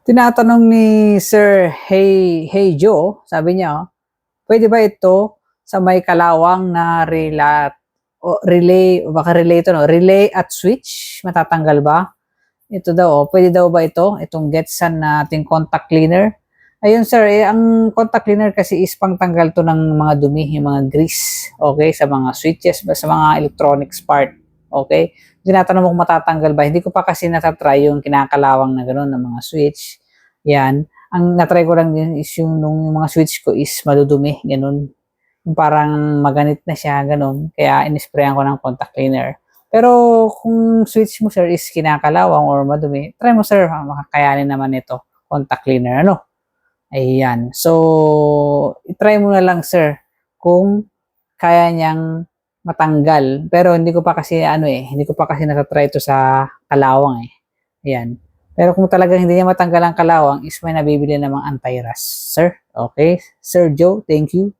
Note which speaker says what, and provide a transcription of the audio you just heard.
Speaker 1: Tinatanong ni Sir Hey Joe, sabi niya, pwede ba ito sa may kalawang na relay o baka relay ito, no? Relay at switch, matatanggal ba? Ito daw, pwede daw ba ito? Itong Getsan na ating contact cleaner. Ayun sir, ang contact cleaner kasi is pangtanggal to ng mga dumi, yung mga grease, okay, sa mga switches, sa mga electronics part, okay? Tinatanong mo kung matatanggal ba, hindi ko pa kasi natatry yung kinakalawang na gano'n ng mga switch, yan. Ang natry ko lang din is yung mga switch ko is madudumi, gano'n. Yung parang maganit na siya, gano'n, kaya inisprayan ko ng contact cleaner. Pero kung switch mo sir is kinakalawang or madumi, try mo sir, makakayanin naman ito, contact cleaner, ano? Ayan. So, i-try mo na lang sir kung kaya niyang matanggal. Pero hindi ko pa kasi hindi ko pa kasi natatry ito sa kalawang eh. Ayan. Pero kung talagang hindi niya matanggal ang kalawang is may nabibili namang anti-rust, sir. Okay? Sir Joe, thank you.